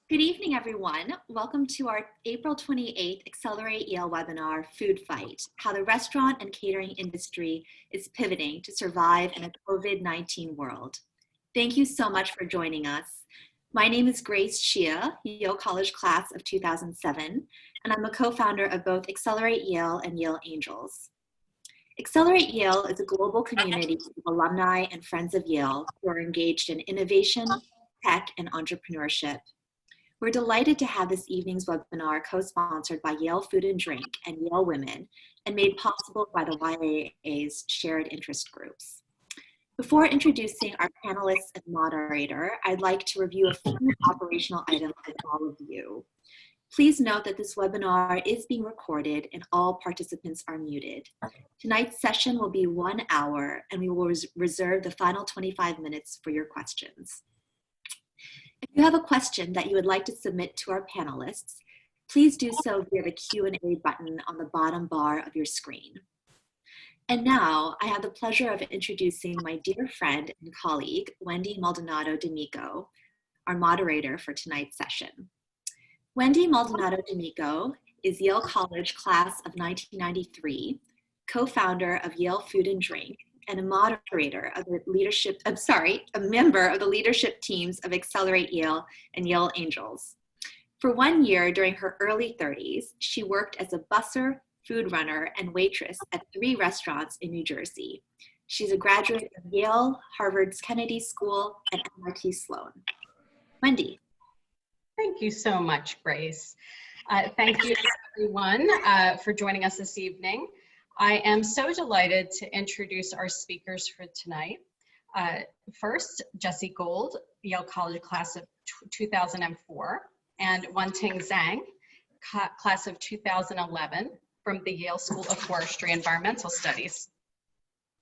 Good evening, everyone. Welcome to our April 28th Accelerate Yale webinar, Food Fight, How the Restaurant and Catering Industry is Pivoting to Survive in a COVID-19 World. Thank you so much for joining us. My name is Hsieh, Yale College class of 2007, and I'm a co-founder of both Accelerate Yale and Yale Angels. Accelerate Yale is a global community of alumni and friends of Yale who are engaged in innovation, tech, and entrepreneurship. We're delighted to have this evening's webinar co-sponsored by Yale Food and Drink and Yale Women and made possible by the YAA's shared interest groups. Before introducing our panelists and moderator, I'd like to review a few operational items with all of you. Please note that this webinar is being recorded and all participants are muted. Tonight's session will be 1 hour and we will reserve the final 25 minutes for your questions. If you have a question that you would like to submit to our panelists, please do so via the Q&A button on the bottom bar of your screen. And now I have the pleasure of introducing my dear friend and colleague, Wendy Maldonado D'Amico, our moderator for tonight's session. Wendy Maldonado D'Amico is Yale College class of 1993, co-founder of Yale Food and Drink, and a moderator of the leadership, a member of the leadership teams of Accelerate Yale and Yale Angels. For 1 year during her early 30s, she worked as a busser, food runner, and waitress at 3 restaurants in New Jersey. She's a graduate of Yale, Harvard's Kennedy School, and MIT Sloan. Wendy. Thank you so much, Grace. Thank you everyone for joining us this evening. I am so delighted to introduce our speakers for tonight. First, Jessie Gould, Yale College class of 2004, and Wenting Zhang, class of 2011 from the Yale School of Forestry and Environmental Studies.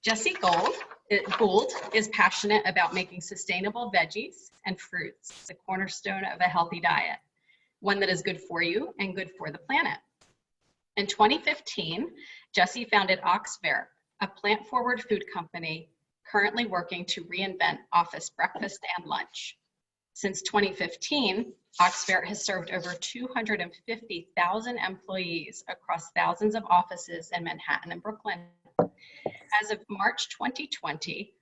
Jessie Gould is passionate about making sustainable veggies and fruits the cornerstone of a healthy diet, one that is good for you and good for the planet. In 2015, Jessie founded Verte, a plant-forward food company currently working to reinvent office breakfast and lunch. Since 2015, Verte has served over 250,000 employees across thousands of offices in Manhattan and Brooklyn. As of March 2020,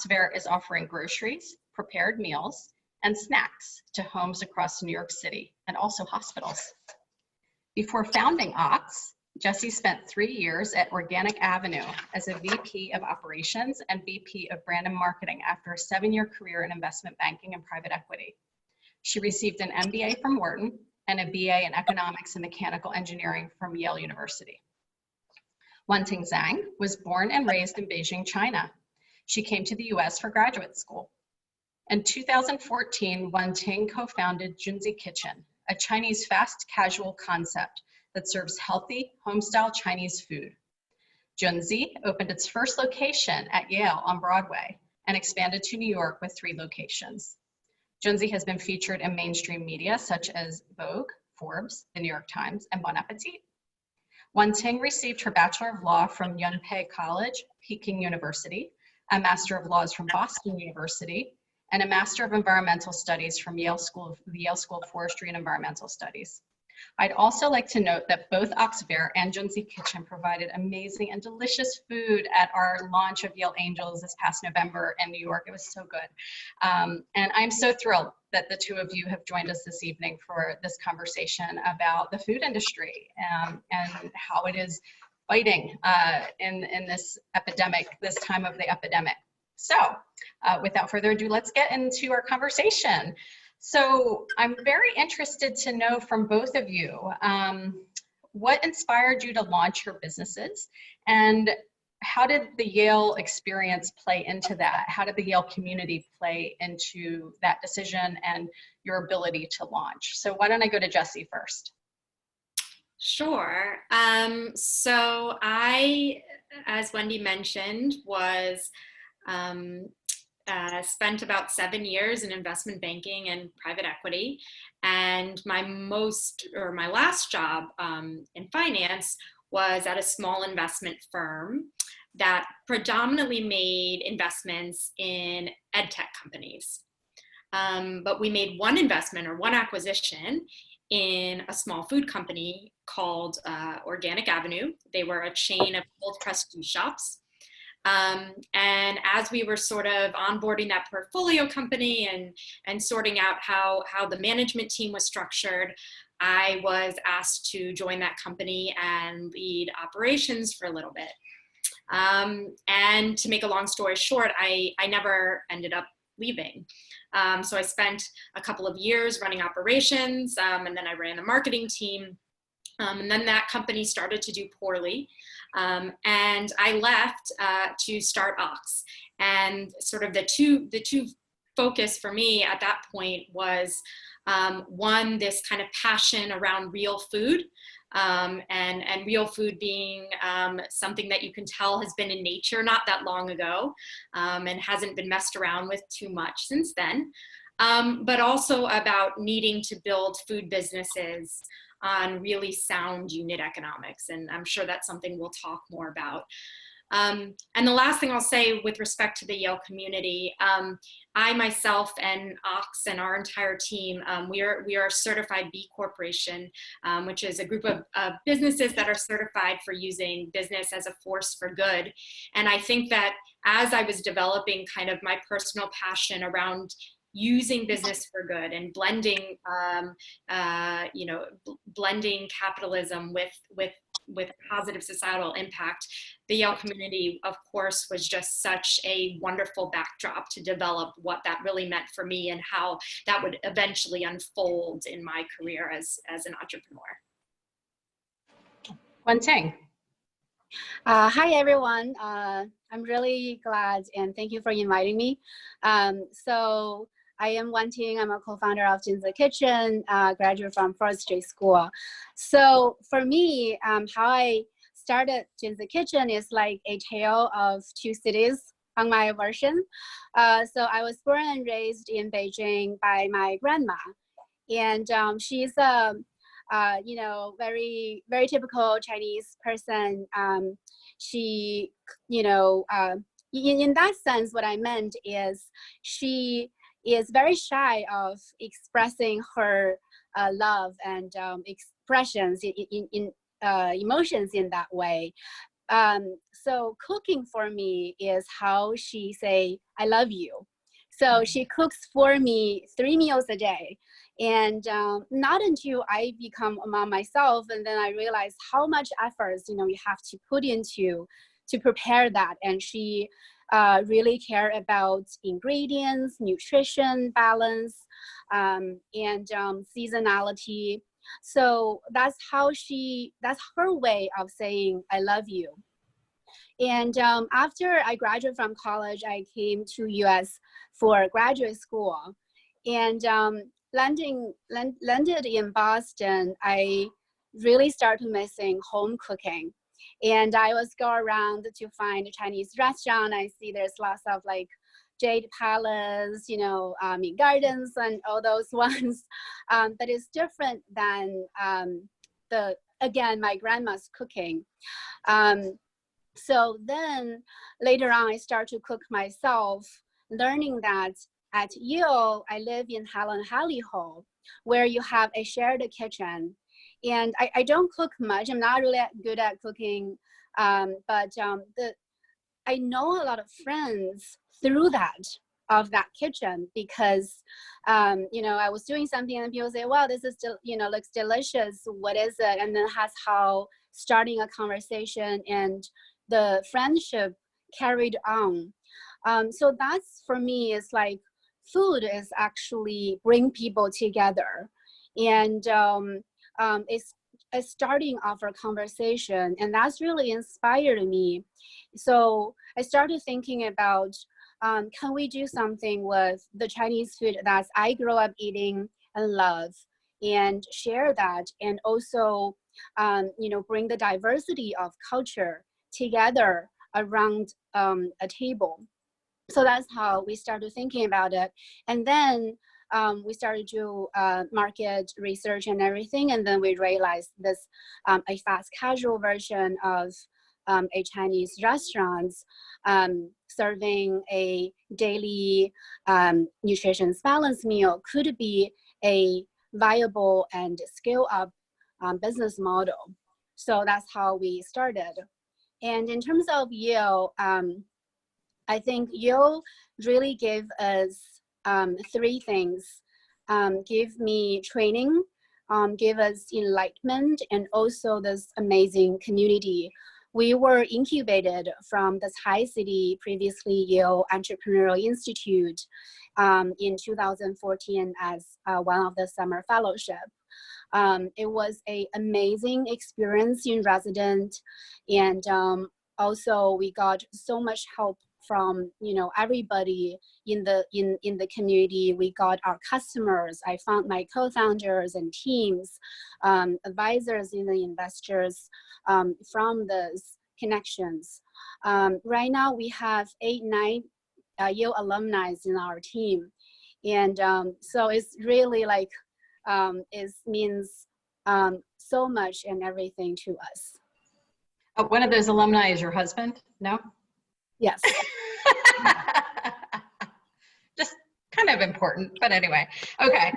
Verte is offering groceries, prepared meals, and snacks to homes across New York City and also hospitals. Before founding Ox, Jessie spent 3 years at Organic Avenue as a VP of Operations and VP of Brand and Marketing after a 7-year career in investment banking and private equity. She received an MBA from Wharton and a BA in Economics and Mechanical Engineering from Yale University. Wenting Zhang was born and raised in Beijing, China. She came to the US for graduate school. In 2014, Wenting co-founded Junzi Kitchen, a Chinese fast casual concept that serves healthy, home-style Chinese food. Junzi opened its first location at Yale on Broadway and expanded to New York with 3 locations. Junzi has been featured in mainstream media such as Vogue, Forbes, the New York Times, and Bon Appetit. Wenting received her Bachelor of Law from Yunpei College, Peking University, a Master of Laws from Boston University, and a Master of Environmental Studies from the Yale School of Forestry and Environmental Studies. I'd also like to note that both Verte and Junzi Kitchen provided amazing and delicious food at our launch of Yale Angels this past November in New York. It was so good. And I'm so thrilled that the 2 of you have joined us this evening for this conversation about the food industry and how it is fighting in this epidemic, this time of the epidemic. So without further ado, let's get into our conversation. So I'm very interested to know from both of you, what inspired you to launch your businesses and how did the Yale experience play into that? How did the Yale community play into that decision and your ability to launch? So why don't I go to Jessie first? Sure. So I, as Wendy mentioned, was spent about 7 years in investment banking and private equity. And my last job in finance was at a small investment firm that predominantly made investments in ed tech companies. But we made one investment or one acquisition in a small food company called Organic Avenue. They were a chain of cold pressed juice shops. And as we were sort of onboarding that portfolio company and sorting out how the management team was structured, I was asked to join that company and lead operations for a little bit. And to make a long story short, I never ended up leaving. So I spent a couple of years running operations, and then I ran the marketing team. And then that company started to do poorly. And I left to start Ox. And sort of the two focus for me at that point was one, this kind of passion around real food. And real food being something that you can tell has been in nature not that long ago, and hasn't been messed around with too much since then. But also about needing to build food businesses on really sound unit economics. And I'm sure that's something we'll talk more about. And the last thing I'll say with respect to the Yale community, I myself and Ox and our entire team, we are a certified B Corporation, which is a group of businesses that are certified for using business as a force for good. And I think that as I was developing kind of my personal passion around using business for good and blending, blending capitalism with positive societal impact, the Yale community, of course, was just such a wonderful backdrop to develop what that really meant for me and how that would eventually unfold in my career as an entrepreneur. Zhang. Hi, everyone. I'm really glad and thank you for inviting me. So I am Wendy. I'm a co-founder of Junzi Kitchen, graduate from First Street School. So for me, how I started Junzi Kitchen is like a tale of two cities on my version. So I was born and raised in Beijing by my grandma, and she's a very, very typical Chinese person. She, in that sense, what I meant is she is very shy of expressing her love and expressions in emotions in that way. So cooking for me is how she say, I love you. So she cooks for me 3 meals a day. And not until I become a mom myself, and then I realized how much effort, you have to put into to prepare that. And she really care about ingredients, nutrition, balance, and seasonality. So that's her way of saying, I love you. And after I graduated from college, I came to US for graduate school. And landed in Boston, I really started missing home cooking. And I was go around to find a Chinese restaurant. I see there's lots of like Jade Palace, Mint Gardens and all those ones. But it's different than my grandma's cooking. So then later on, I start to cook myself, learning that at Yale, I live in Helen Halley Hall, where you have a shared kitchen. And I don't cook much. I'm not really good at cooking, but I know a lot of friends through that kitchen because, I was doing something and people say, wow, this is, looks delicious. What is it? And then that's how starting a conversation and the friendship carried on. So that's, for me, is like food is actually bring people together. And it's a starting of our conversation, and that's really inspired me. So I started thinking about, can we do something with the Chinese food that I grew up eating and love, and share that, and also, bring the diversity of culture together around a table. So that's how we started thinking about it. And then we started to market research and everything. And then we realized this, a fast casual version of a Chinese restaurant, serving a daily nutritious balanced meal could be a viable and scale up business model. So that's how we started. And in terms of Yale, I think Yale really gave us three things. Give me training, give us enlightenment, and also this amazing community. We were incubated from the Thai City, previously Yale Entrepreneurial Institute, in 2014 as one of the summer fellowship. It was an amazing experience in resident, and also we got so much help from everybody in the community. We got our customers. I found my co-founders and teams, advisors, and the investors from those connections. Right now we have 8-9 Yale alumni in our team, and so it's really like it means so much and everything to us. One of those alumni is your husband? No? Yes. Just kind of important, but anyway. Okay.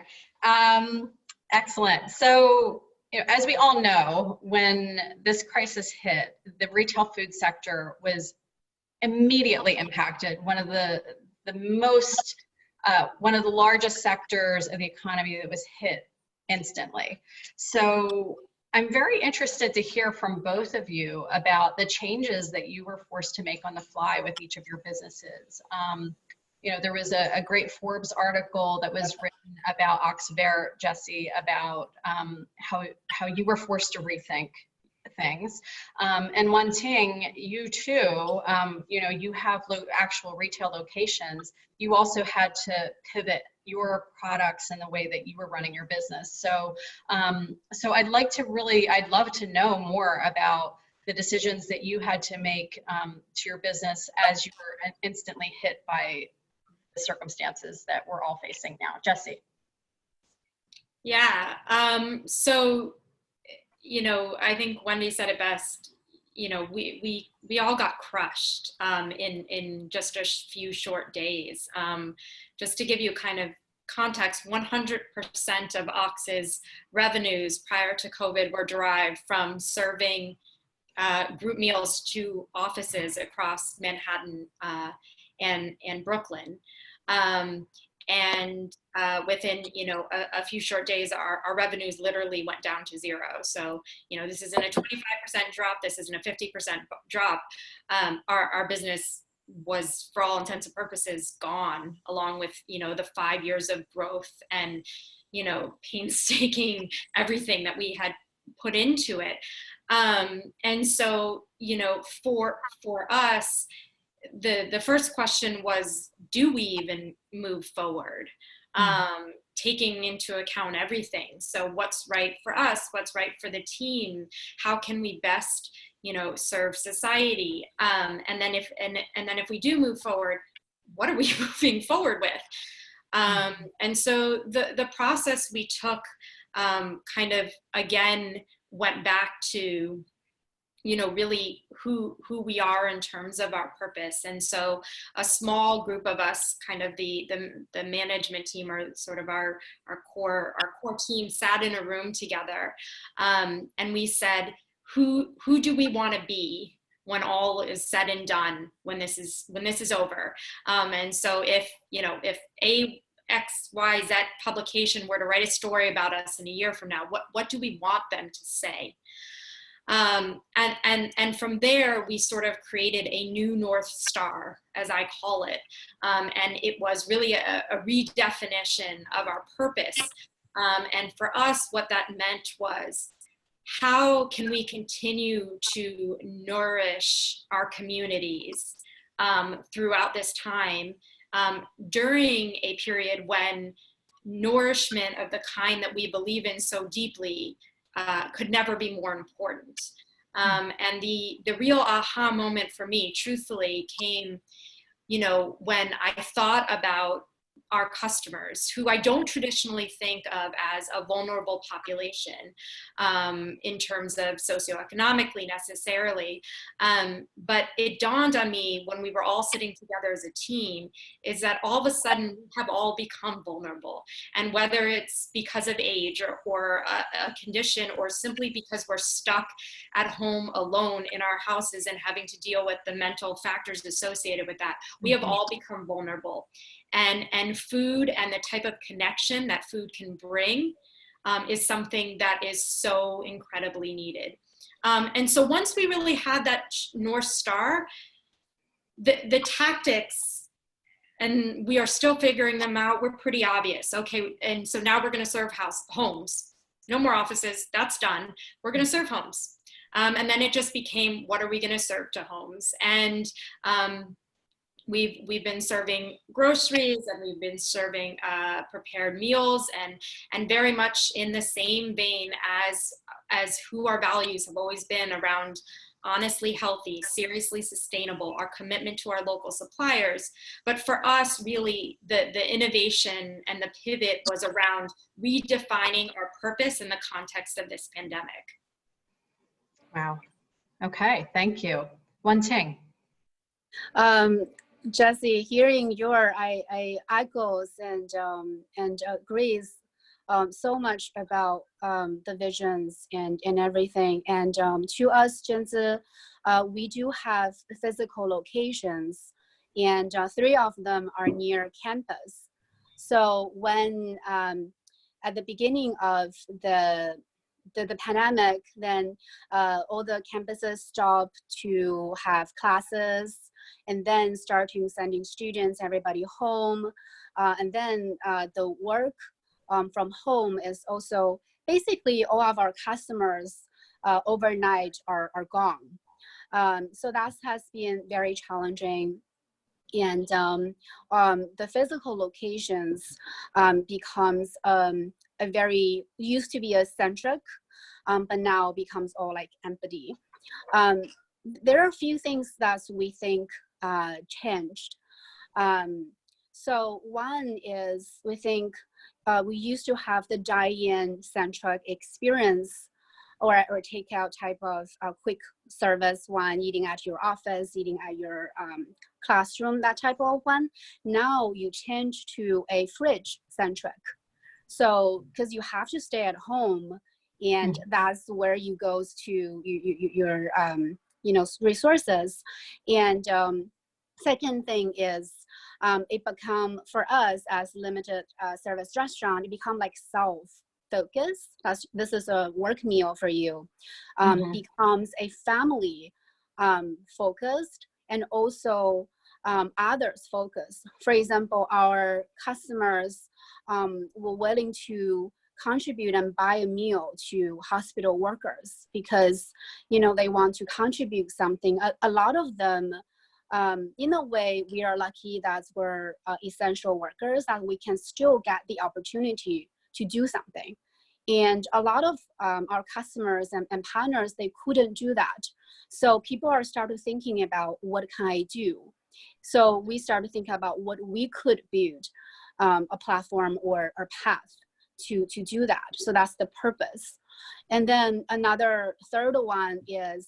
Excellent. So, as we all know, when this crisis hit, the retail food sector was immediately impacted. One of the largest sectors of the economy that was hit instantly. So I'm very interested to hear from both of you about the changes that you were forced to make on the fly with each of your businesses. There was a great Forbes article that was written about Verte, Jessie, about how you were forced to rethink things. And Wenting, you too, you have actual retail locations. You also had to pivot your products and the way that you were running your business. So, I'd love to know more about the decisions that you had to make to your business as you were instantly hit by the circumstances that we're all facing now. Jessie. Yeah. So, I think Wendy said it best. We all got crushed in just a few short days. Just to give you kind of context, 100% of Ox's revenues prior to COVID were derived from serving group meals to offices across Manhattan and Brooklyn. And within a few short days, our revenues literally went down to zero. So this isn't a 25% drop. This isn't a 50% drop. Our business was, for all intents and purposes, gone, along with the 5 years of growth and painstaking everything that we had put into it. And so for us, the first question was, do we even move forward? Taking into account everything. So what's right for us? What's right for the team? How can we best, serve society? And then if we do move forward, what are we moving forward with? And so the process we took kind of again went back to really who we are in terms of our purpose. And so a small group of us, kind of the management team, or sort of our core team, sat in a room together, and we said, who do we want to be when all is said and done, when this is over? And so if a XYZ publication were to write a story about us in a year from now, what do we want them to say? And from there, we sort of created a new North Star, as I call it. And it was really a redefinition of our purpose. And for us, what that meant was, how can we continue to nourish our communities throughout this time, during a period when nourishment of the kind that we believe in so deeply could never be more important. And the real aha moment for me, truthfully, came, when I thought about our customers, who I don't traditionally think of as a vulnerable population in terms of socioeconomically necessarily. But it dawned on me when we were all sitting together as a team, is that all of a sudden we have all become vulnerable. And whether it's because of age or a condition, or simply because we're stuck at home alone in our houses and having to deal with the mental factors associated with that, we have all become vulnerable. And food and the type of connection that food can bring is something that is so incredibly needed. And so once we really had that North Star, the tactics, and we are still figuring them out, were pretty obvious. Okay, and so now we're going to serve homes. No more offices, that's done. We're going to serve homes. And then it just became, what are we going to serve to homes? And we've been serving groceries, and we've been serving prepared meals, and very much in the same vein as who our values have always been around: honestly healthy, seriously sustainable, our commitment to our local suppliers. But for us, really, the innovation and the pivot was around redefining our purpose in the context of this pandemic. Wow. Okay, thank you. Wenting. Jessie, hearing your I echoes and agrees so much about the visions and everything. And to us, Junzi, we do have physical locations, and 3 of them are near campus. So when at the beginning of the pandemic, then all the campuses stopped to have classes, and then starting sending students, everybody home. And then the work from home is also basically all of our customers overnight are gone. So that has been very challenging. And the physical locations becomes a very, used to be a centric, but now becomes all like empty. There are a few things that we think changed. So one is, we think we used to have the dine-in centric experience, or takeout type of quick service one, eating at your office, eating at your classroom, that type of one. Now you change to a fridge centric. So, because you have to stay at home, and that's where you goes to your resources. And second thing is, it become, for us as limited service restaurant, it become like self-focus. This is a work meal for you. Becomes a family focused, and also others focused. For example, our customers were willing to contribute and buy a meal to hospital workers because, they want to contribute something. A lot of them, in a way, we are lucky that we're essential workers, that we can still get the opportunity to do something. And a lot of our customers and partners, they couldn't do that. So people are started thinking about, what can I do? So we started thinking about what we could build, a platform or a path to do that. So that's the purpose. And then another third one is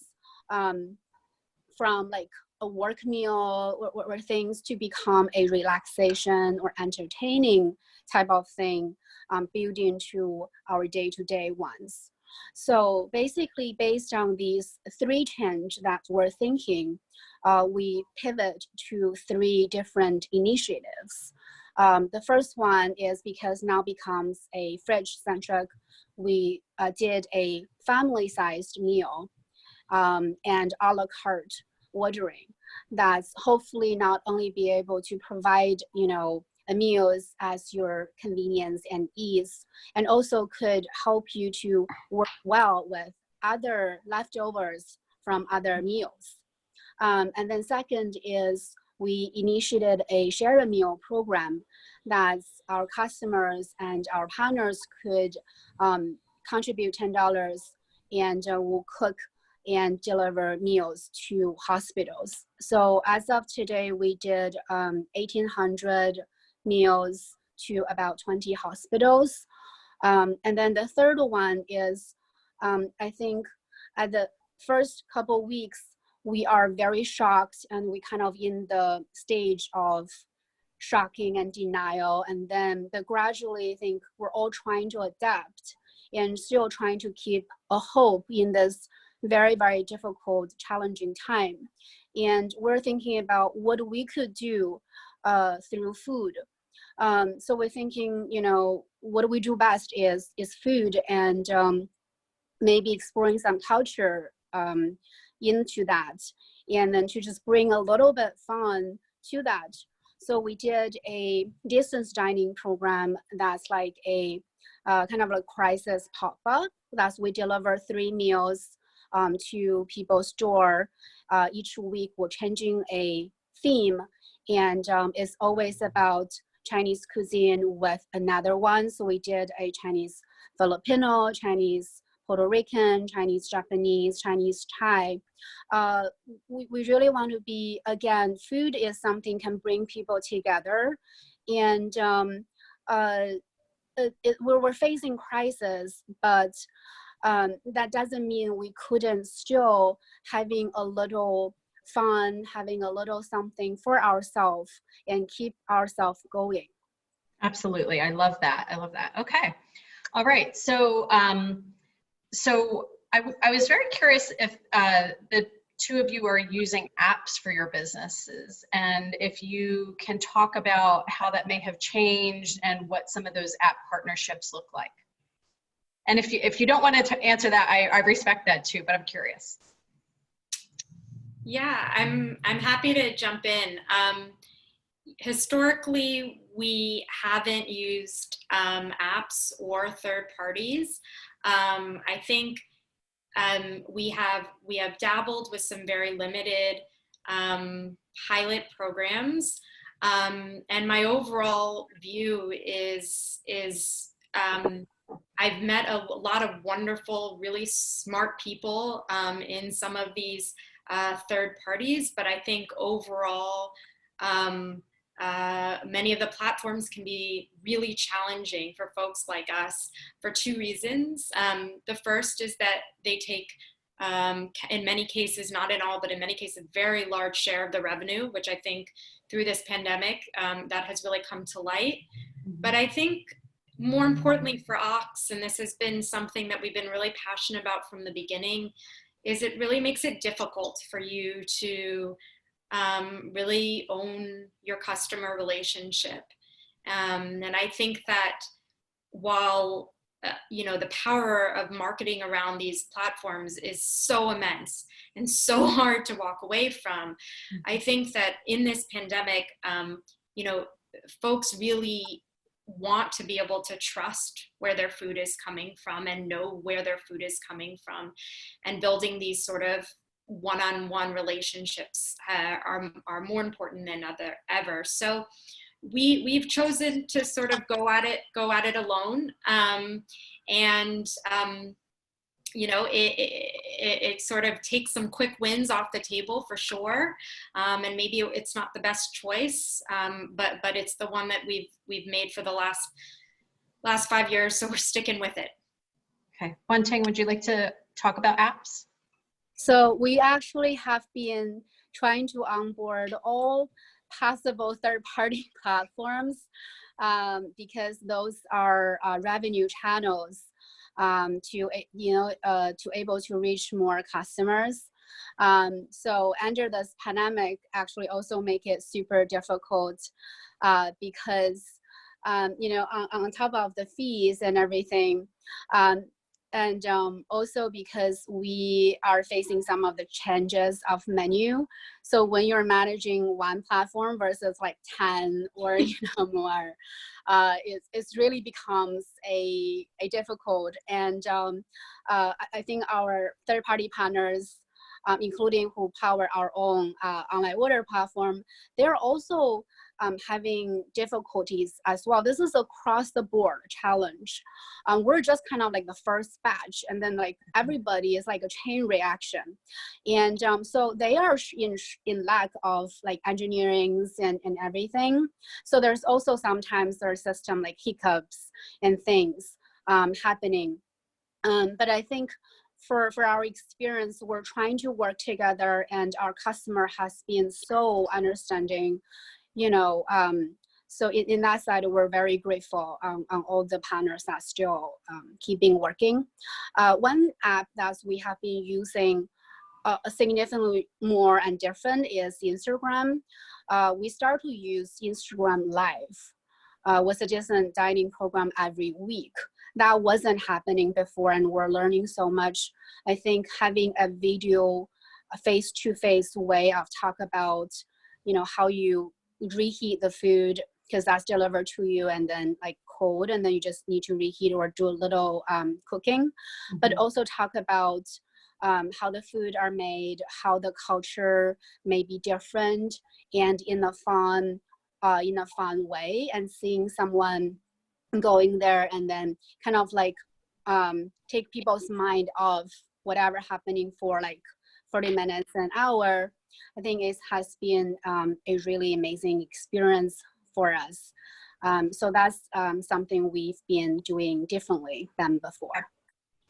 from like a work meal or things to become a relaxation or entertaining type of thing, built into our day-to-day ones. So basically, based on these 3 changes that we're thinking, we pivot to 3 different initiatives. The first one is, because now becomes a fridge-centric, we did a family-sized meal and a la carte ordering that's hopefully not only be able to provide, meals as your convenience and ease, and also could help you to work well with other leftovers from other meals. And then second is, we initiated a share a meal program that our customers and our partners could contribute $10 and will cook and deliver meals to hospitals. So as of today, we did 1,800 meals to about 20 hospitals. And then the third one is, I think at the first couple weeks, we are very shocked and we kind of in the stage of shocking and denial. And then gradually I think we're all trying to adapt and still trying to keep a hope in this very, very difficult, challenging time. And we're thinking about what we could do through food. So we're thinking, you know, what we do best is food, and maybe exploring some culture into that, and then to just bring a little bit fun to that. So we did a distance dining program that's like a kind of a crisis pop-up. That's we deliver 3 meals to people's door. Each week we're changing a theme, and it's always about Chinese cuisine with another one. So we did a Chinese Filipino, Chinese Puerto Rican, Chinese Japanese, Chinese Thai. We really want to be, again, food is something can bring people together. And we're facing crisis, but that doesn't mean we couldn't still having a little fun, having a little something for ourselves and keep ourselves going. Absolutely. I love that. I love that. Okay. All right. So, I was very curious if the two of you are using apps for your businesses, and if you can talk about how that may have changed and what some of those app partnerships look like. And if you don't want to answer that, I respect that too, but I'm curious. Yeah, I'm happy to jump in. Historically, we haven't used apps or third parties. I think we have dabbled with some very limited pilot programs, and my overall view is I've met a lot of wonderful, really smart people in some of these third parties, but I think overall many of the platforms can be really challenging for folks like us for 2 reasons. The first is that they take, in many cases, not in all, but in many cases, a very large share of the revenue, which I think through this pandemic, that has really come to light. But I think more importantly for Ox, and this has been something that we've been really passionate about from the beginning, is it really makes it difficult for you to really own your customer relationship. And I think that while, the power of marketing around these platforms is so immense and so hard to walk away from, I think that in this pandemic, folks really want to be able to trust where their food is coming from and know where their food is coming from, and building these sort of one-on-one relationships are more important than ever. So we've chosen to sort of go at it alone, it sort of takes some quick wins off the table for sure, and maybe it's not the best choice, but it's the one that we've made for the last 5 years, so we're sticking with it. Okay, Wenting, would you like to talk about apps? So we actually have been trying to onboard all possible third-party platforms because those are revenue channels to able to reach more customers. So under this pandemic, actually also make it super difficult because on top of the fees and everything. And also because we are facing some of the changes of menu. So when you're managing one platform versus like 10 or more, it really becomes a difficult. And I think our third-party partners, including who power our own online order platform, they're also having difficulties as well. This is across the board challenge. We're just kind of like the first batch, and then like everybody is like a chain reaction. And so they are in lack of like engineerings and everything. So there's also sometimes there's system like hiccups and things happening. But I think for our experience, we're trying to work together, and our customer has been so understanding, you know. So in that side, we're very grateful on all the partners that still keeping working. One app that we have been using significantly more and different is Instagram. We start to use Instagram Live with a decent dining program every week. That wasn't happening before, and we're learning so much. I think having a video, a face-to-face way of talk about, you know, how you reheat the food, because that's delivered to you and then like cold, and then you just need to reheat or do a little cooking. Mm-hmm. But also talk about how the food are made, how the culture may be different, and in a fun way, and seeing someone going there and then kind of like take people's mind off whatever happening for like 40 minutes, an hour. I think it has been a really amazing experience for us. So that's something we've been doing differently than before.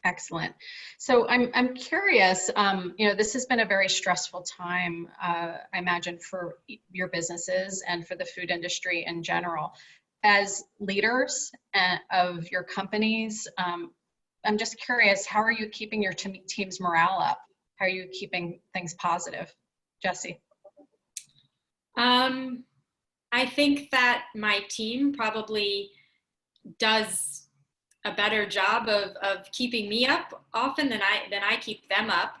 Excellent. So I'm curious, you know, this has been a very stressful time, I imagine, for your businesses and for the food industry in general. As leaders of your companies, I'm just curious, how are you keeping your team's morale up? How are you keeping things positive? Jessie? I think that my team probably does a better job of keeping me up often than I keep them up.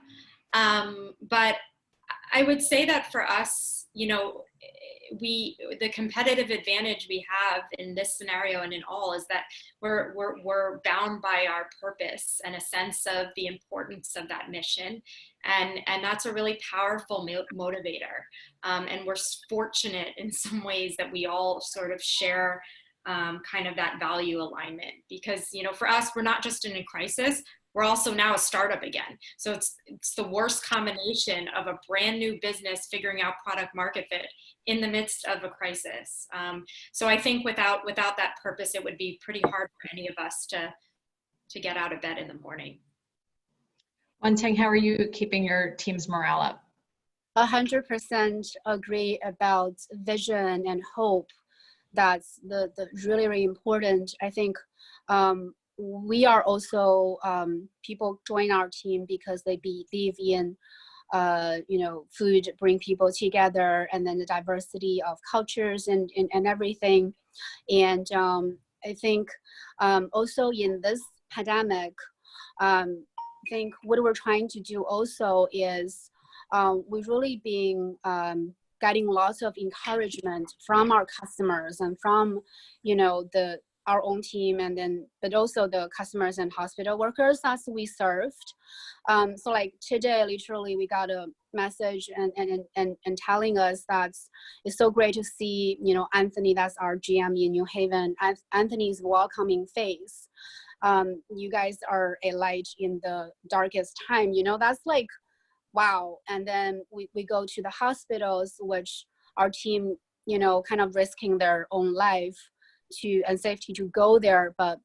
But I would say that for us, you know, the competitive advantage we have in this scenario and in all is that we're bound by our purpose and a sense of the importance of that mission, and that's a really powerful motivator. And we're fortunate in some ways that we all sort of share kind of that value alignment, because, you know, for us, we're not just in a crisis, we're also now a startup again. So it's the worst combination of a brand new business figuring out product market fit in the midst of a crisis. So I think without that purpose, it would be pretty hard for any of us to get out of bed in the morning. Wenting, how are you keeping your team's morale up? 100% agree about vision and hope. That's the really, really important. I think we are also, people join our team because they believe in, you know, food bring people together, and then the diversity of cultures and everything. And I think also in this pandemic, I think what we're trying to do also is we've really been getting lots of encouragement from our customers and from, you know, our own team, and then but also the customers and hospital workers as we served. So like today, literally, we got a message and telling us that it's so great to see, you know, Anthony, that's our GM in New Haven, Anthony's welcoming face. You guys are a light in the darkest time, you know, that's like, wow. And then we go to the hospitals, which our team, you know, kind of risking their own life and safety to go there, but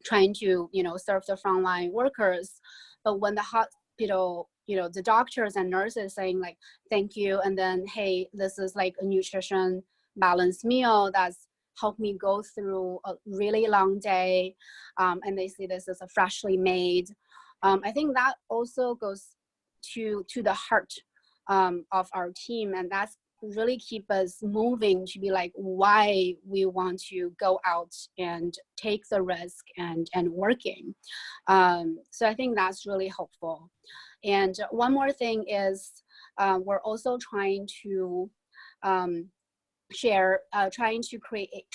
trying to, you know, serve the frontline workers. But when the hospital, you know, the doctors and nurses saying like, thank you, and then, hey, this is like a nutrition balanced meal that's helped me go through a really long day, and they see this as a freshly made. I think that also goes to the heart of our team, and that's really keep us moving to be like why we want to go out and take the risk and working. So I think that's really helpful. And one more thing is we're also trying to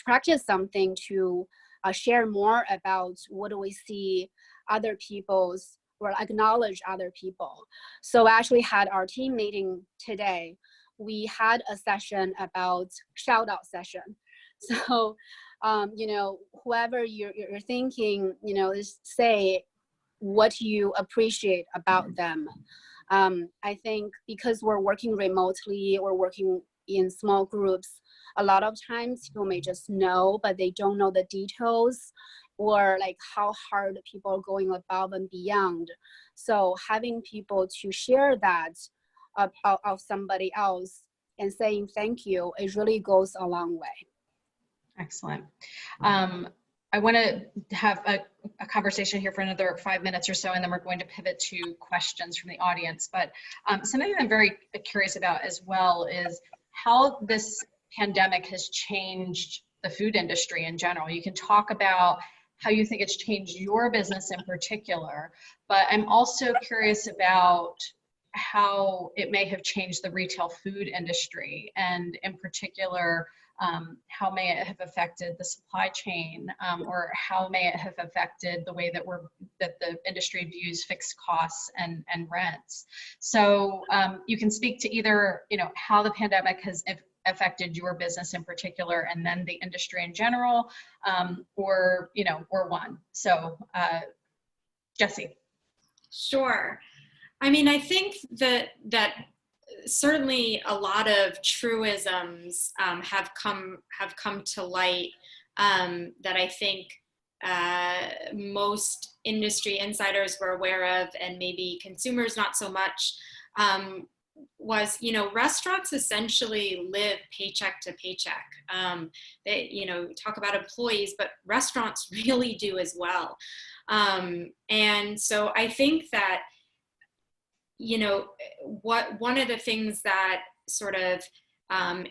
practice something to share more about what do we see other people's, or acknowledge other people. So I actually had our team meeting today we had a session about shout out session. So, you know, whoever you're thinking, you know, is say what you appreciate about them. I think because we're working remotely or working in small groups, a lot of times people may just know, but they don't know the details or like how hard people are going above and beyond. So having people to share that of somebody else and saying thank you, it really goes a long way. Excellent. I want to have a conversation here for another 5 minutes or so, and then we're going to pivot to questions from the audience. But something that I'm very curious about as well is how this pandemic has changed the food industry in general. You can talk about how you think it's changed your business in particular, but I'm also curious about how it may have changed the retail food industry, and in particular, how may it have affected the supply chain, or how may it have affected the way that the industry views fixed costs and rents. So you can speak to either, you know, how the pandemic has affected your business in particular, and then the industry in general, or, you know, or one. So Jessie. Sure. I mean, I think that certainly a lot of truisms have come to light that I think most industry insiders were aware of, and maybe consumers not so much. Was, you know, restaurants essentially live paycheck to paycheck. They, you know, talk about employees, but restaurants really do as well. And so I think that, you know, one of the things that sort of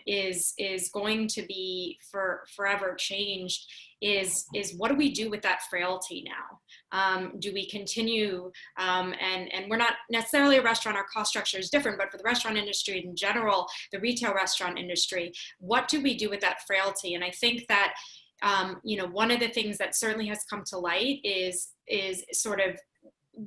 is going to be forever changed is what do we do with that frailty now? Do we continue, and we're not necessarily a restaurant, our cost structure is different, but for the restaurant industry in general, the retail restaurant industry, what do we do with that frailty? And I think that, you know, one of the things that certainly has come to light is sort of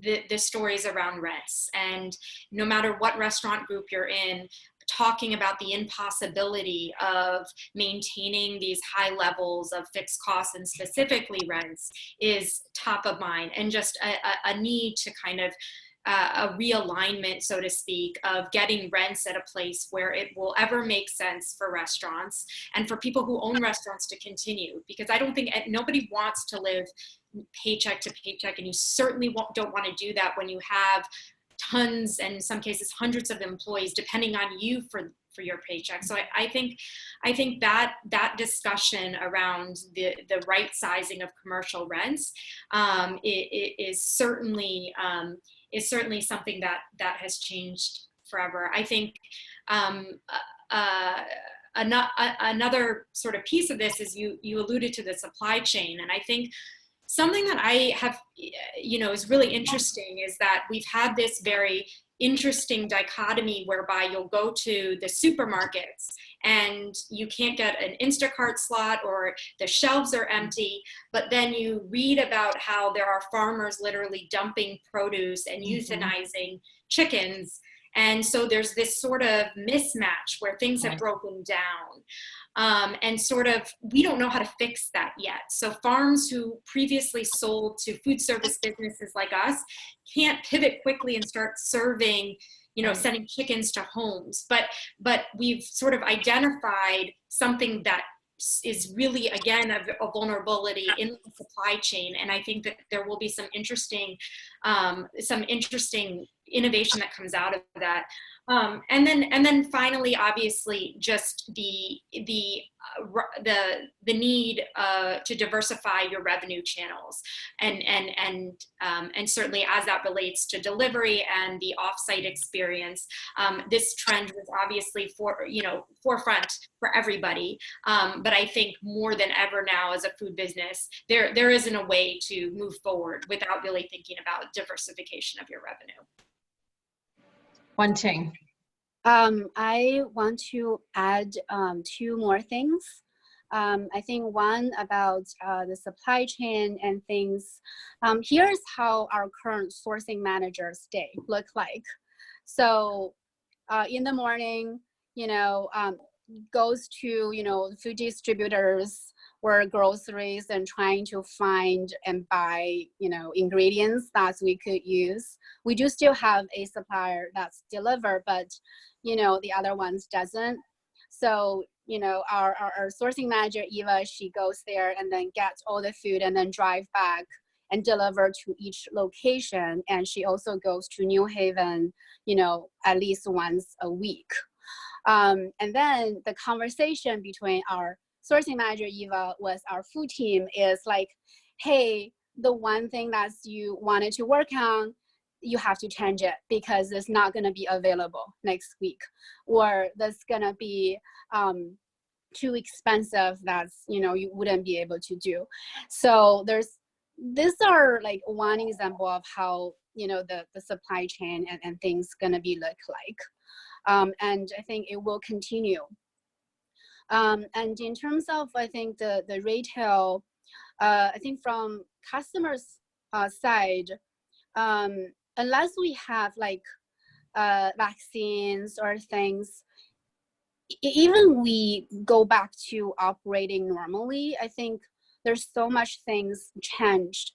the stories around rents. And no matter what restaurant group you're in, talking about the impossibility of maintaining these high levels of fixed costs and specifically rents is top of mind, and just a need to kind of a realignment, so to speak, of getting rents at a place where it will ever make sense for restaurants and for people who own restaurants to continue. Because I don't think nobody wants to live paycheck to paycheck, and you certainly don't want to do that when you have tons, and in some cases hundreds of employees depending on you for your paycheck. So I think that discussion around the right sizing of commercial rents is certainly something that has changed forever. I think another sort of piece of this is you alluded to the supply chain, and I think something that I have, you know, is really interesting is that we've had this very interesting dichotomy whereby you'll go to the supermarkets and you can't get an Instacart slot or the shelves are empty, but then you read about how there are farmers literally dumping produce and euthanizing chickens. And so there's this sort of mismatch where things have broken down. And sort of, we don't know how to fix that yet. So farms who previously sold to food service businesses like us can't pivot quickly and start serving, you know, sending chickens to homes. But we've sort of identified something that is really, again, a vulnerability in the supply chain. And I think that there will be some interesting innovation that comes out of that. And then finally, obviously, just the need to diversify your revenue channels, and certainly as that relates to delivery and the offsite experience, this trend was obviously forefront for everybody. But I think more than ever now, as a food business, there isn't a way to move forward without really thinking about diversification of your revenue. One thing. I want to add 2 more things. I think one about the supply chain and things. Here's how our current sourcing managers day look like. So in the morning, goes to, food distributors or groceries and trying to find and buy, ingredients that we could use. We do still have a supplier that's delivered, but, the other ones doesn't. So, our sourcing manager, Eva, she goes there and then gets all the food and then drive back and deliver to each location. And she also goes to New Haven, at least once a week. And then the conversation between our sourcing manager, Eva, with our food team is like, hey, the one thing that you wanted to work on, you have to change it because it's not going to be available next week, or that's going to be too expensive that's, you wouldn't be able to do. So these are like one example of how, the supply chain and things going to be look like. And I think it will continue. And in terms of, I think the retail, I think from customers' side, unless we have like vaccines or things, even we go back to operating normally, I think there's so much things changed.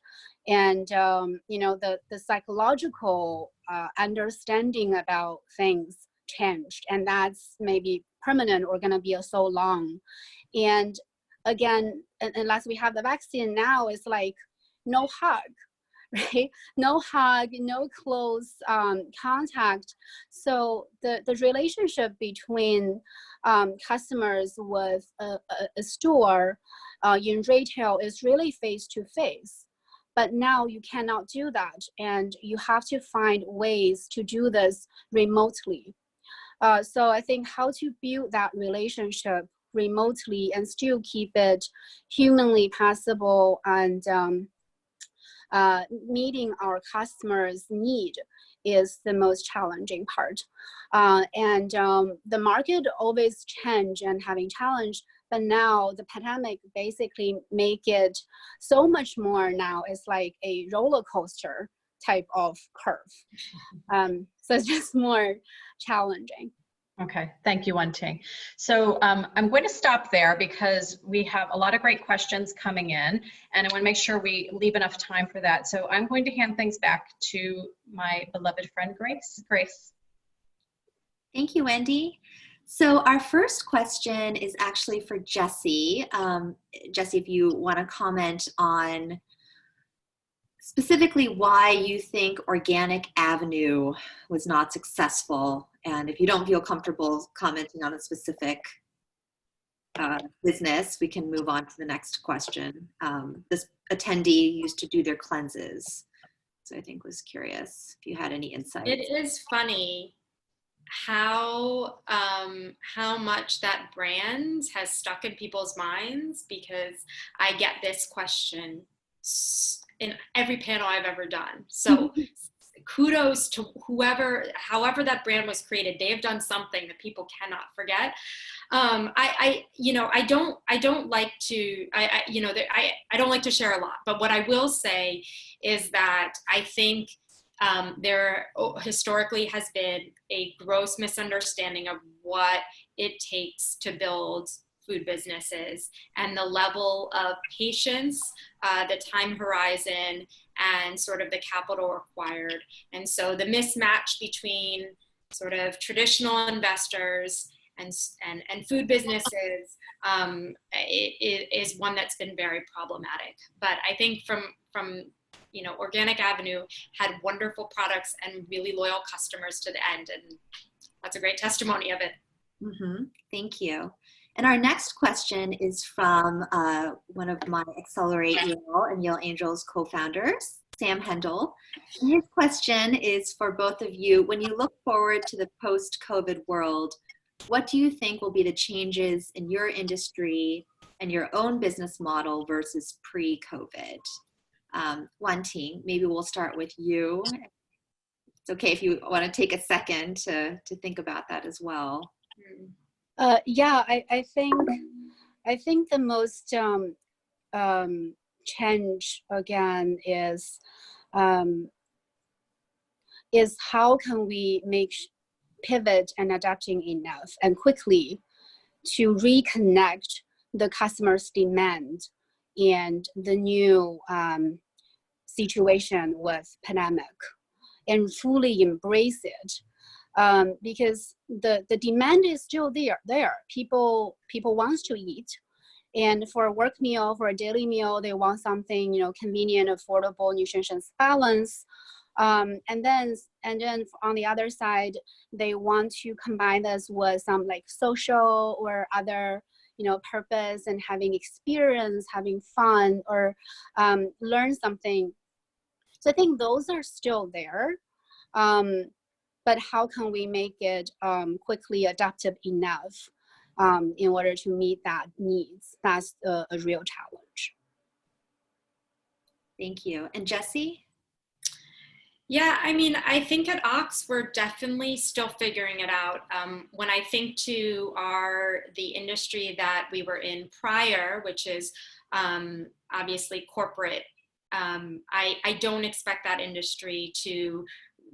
And, the psychological understanding about things changed, and that's maybe permanent or going to be so long. And again, unless we have the vaccine now, it's like no hug, right? No hug, no close contact. So the relationship between customers with a store in retail is really face to face. But now you cannot do that, and you have to find ways to do this remotely. So I think how to build that relationship remotely and still keep it humanly possible and meeting our customers' need is the most challenging part. And the market always change and having challenge, but now the pandemic basically make it so much more now. It's like a roller coaster type of curve. So it's just more challenging. Okay, thank you, Wenting. So I'm going to stop there because we have a lot of great questions coming in, and I want to make sure we leave enough time for that. So I'm going to hand things back to my beloved friend, Grace. Grace. Thank you, Wendy. So our first question is actually for Jessie. Jessie, if you want to comment on specifically why you think Organic Avenue was not successful, and if you don't feel comfortable commenting on a specific business, we can move on to the next question. This attendee used to do their cleanses, so I think was curious if you had any insight. It is funny how much that brand has stuck in people's minds, because I get this question in every panel I've ever done. So kudos to however that brand was created. They have done something that people cannot forget. I don't like to share a lot, but what I will say is that I think there historically has been a gross misunderstanding of what it takes to build food businesses and the level of patience, the time horizon, and sort of the capital required. And so the mismatch between sort of traditional investors and food businesses is one that's been very problematic. But I think from Organic Avenue had wonderful products and really loyal customers to the end, and that's a great testimony of it. Mm-hmm. Thank you. And our next question is from one of my Accelerate Yale and Yale Angels co-founders, Sam Hendel. And his question is for both of you. When you look forward to the post-COVID world, what do you think will be the changes in your industry and your own business model versus pre-COVID? Wenting, maybe we'll start with you. It's okay if you want to take a second to think about that as well. Yeah, I think the most change again is how can we make pivot and adapting enough and quickly to reconnect the customer's demand and the new situation with pandemic, and fully embrace it, because the demand is still there. People wants to eat, and for a work meal, for a daily meal, they want something, you know, convenient, affordable, nutritious balance. And then on the other side, they want to combine this with some like social or other, you know, purpose, and having experience, having fun, or learn something. So I think those are still there. But how can we make it quickly adaptive enough in order to meet that needs? That's a real challenge. Thank you. And Jessie? Yeah, I mean, I think at Ox, we're definitely still figuring it out. When I think to the industry that we were in prior, which is obviously corporate, I don't expect that industry to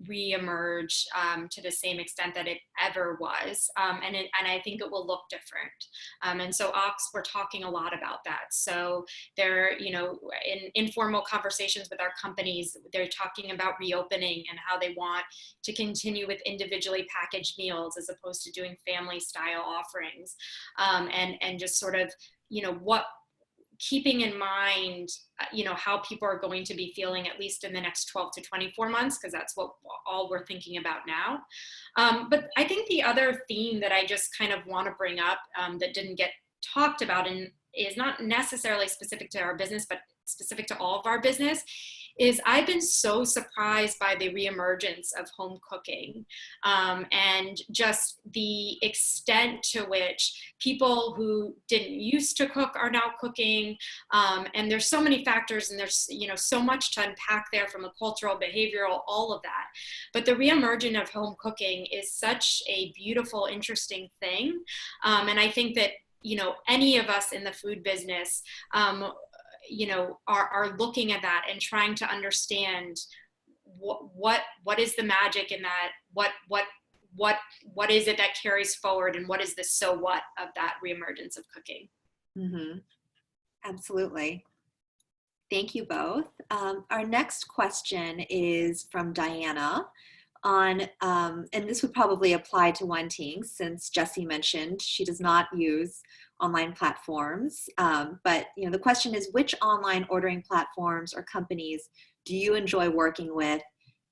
reemerge to the same extent that it ever was, and I think it will look different. And so Ox, we're talking a lot about that. So they're, you know, in informal conversations with our companies, they're talking about reopening and how they want to continue with individually packaged meals as opposed to doing family style offerings, and just sort of, you know, keeping in mind, you know, how people are going to be feeling at least in the next 12 to 24 months, because that's what all we're thinking about now. But I think the other theme that I just kind of want to bring up that didn't get talked about and is not necessarily specific to our business, but specific to all of our business, is I've been so surprised by the reemergence of home cooking, and just the extent to which people who didn't used to cook are now cooking. And there's so many factors, and there's, you know, so much to unpack there from a cultural, behavioral, all of that. But the reemergence of home cooking is such a beautiful, interesting thing. And I think that, you know, any of us in the food business, you know, are looking at that and trying to understand what is the magic in that, what is it that carries forward, and what is the so what of that reemergence of cooking. Mm-hmm. Absolutely. Thank you both. Our next question is from Diana on, and this would probably apply to Wenting, since Jessie mentioned she does not use online platforms. But you know, the question is, which online ordering platforms or companies do you enjoy working with?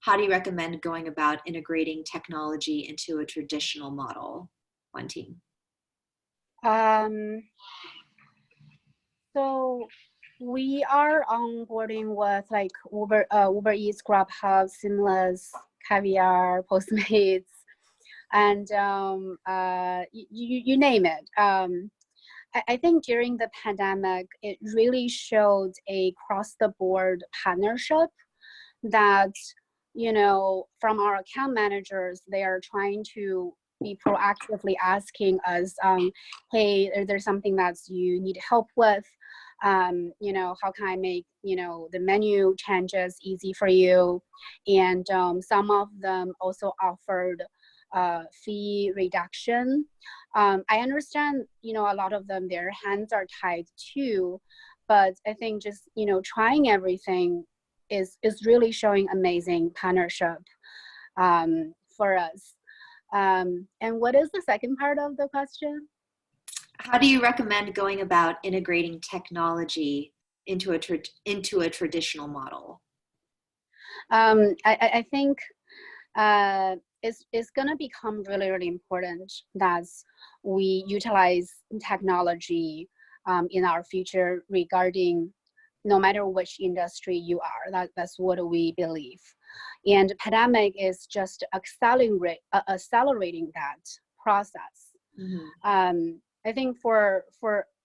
How do you recommend going about integrating technology into a traditional model? Wenting. So we are onboarding with like Uber Eats, Grubhub, Seamless, Caviar, Postmates, and you name it. I think during the pandemic, it really showed a cross-the-board partnership that, you know, from our account managers, they are trying to be proactively asking us, hey, there's something that you need help with. You know, how can I make, you know, the menu changes easy for you? And some of them also offered fee reduction. I understand, you know, a lot of them, their hands are tied too, but I think just, you know, trying everything is really showing amazing partnership for us. And what is the second part of the question? How do you recommend going about integrating technology into a traditional model? I think it's going to become really, really important that we utilize technology in our future regarding no matter which industry you are. That's what we believe. And pandemic is just accelerating that process. Mm-hmm. I think for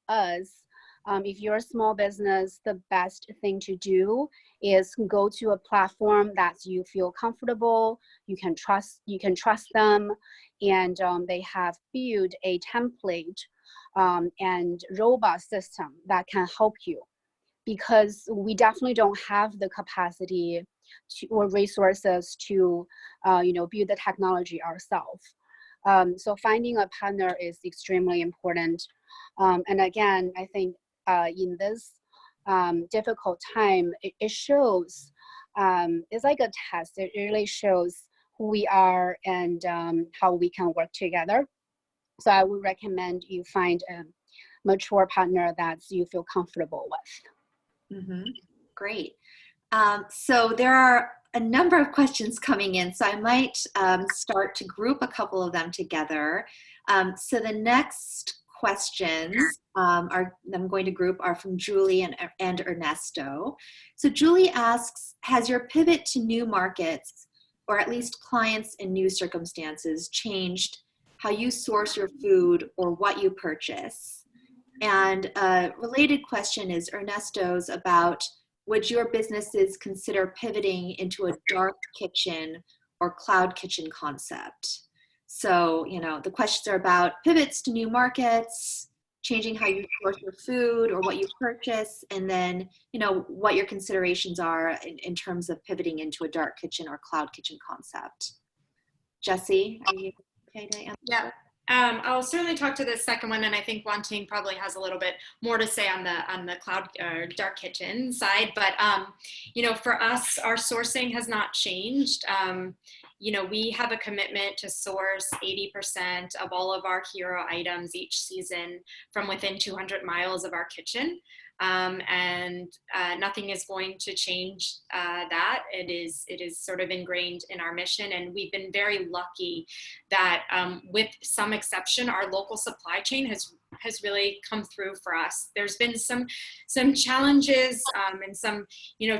us, if you're a small business, the best thing to do is go to a platform that you feel comfortable, you can trust them, and they have built a template and robust system that can help you. Because we definitely don't have the capacity or resources to build the technology ourselves. So finding a partner is extremely important. And again, I think in this difficult time, it shows, it's like a test. It really shows who we are and how we can work together. So I would recommend you find a mature partner that you feel comfortable with. Mm-hmm. Great. So there are a number of questions coming in, so I might start to group a couple of them together. So the next questions I'm going to group are from Julie and Ernesto. So Julie asks, has your pivot to new markets, or at least clients in new circumstances, changed how you source your food or what you purchase? And a related question is Ernesto's about, would your businesses consider pivoting into a dark kitchen or cloud kitchen concept? So, the questions are about pivots to new markets, changing how you source your food or what you purchase, and then, what your considerations are in terms of pivoting into a dark kitchen or cloud kitchen concept. Jessie, are you okay to answer? Yeah. I'll certainly talk to the second one, and I think Wanting probably has a little bit more to say on the cloud or dark kitchen side. But for us, our sourcing has not changed. We have a commitment to source 80% of all of our hero items each season from within 200 miles of our kitchen. And nothing is going to change that. It is sort of ingrained in our mission, and we've been very lucky that with some exception, our local supply chain has really come through for us. There's been some challenges and some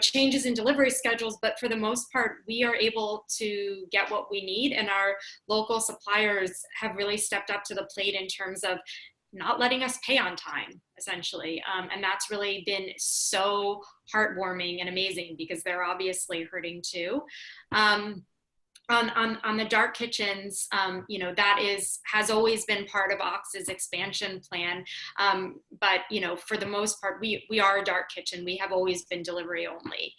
changes in delivery schedules, but for the most part, we are able to get what we need, and our local suppliers have really stepped up to the plate in terms of not letting us pay on time, essentially. And that's really been so heartwarming and amazing because they're obviously hurting too. On the dark kitchens, that has always been part of Ox's expansion plan. But for the most part, we are a dark kitchen. We have always been delivery only.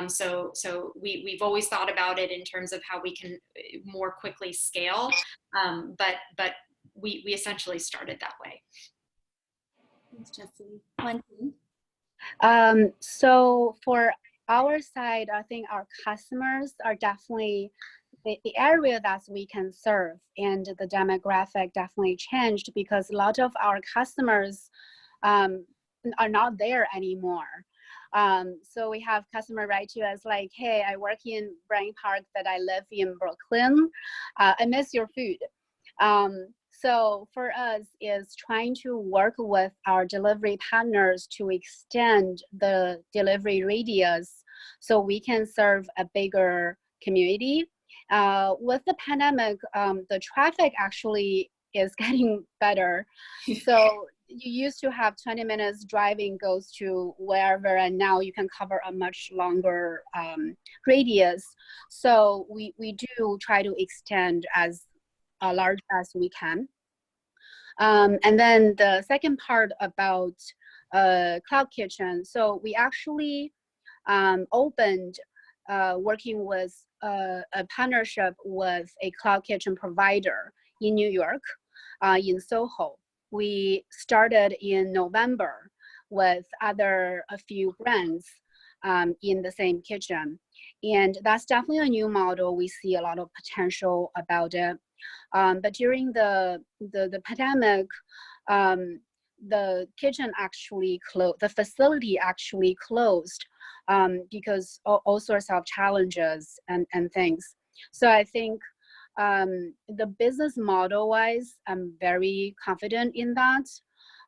So we've always thought about it in terms of how we can more quickly scale. But we essentially started that way. Thanks, Jessie. Wendy? So for our side, I think our customers are definitely the area that we can serve, and the demographic definitely changed because a lot of our customers are not there anymore. So we have customer write to us like, hey, I work in Bryant Park, but I live in Brooklyn. I miss your food. So for us is trying to work with our delivery partners to extend the delivery radius so we can serve a bigger community. With the pandemic, the traffic actually is getting better. So you used to have 20 minutes driving goes to wherever, and now you can cover a much longer radius. So we do try to extend as large as we can. And then the second part about cloud kitchen. So we actually opened working with a partnership with a cloud kitchen provider in New York, in Soho. We started in November with a few brands in the same kitchen. And that's definitely a new model. We see a lot of potential about it. But during the pandemic, the kitchen actually closed, the facility actually closed because all sorts of challenges and things. So I think the business model wise, I'm very confident in that.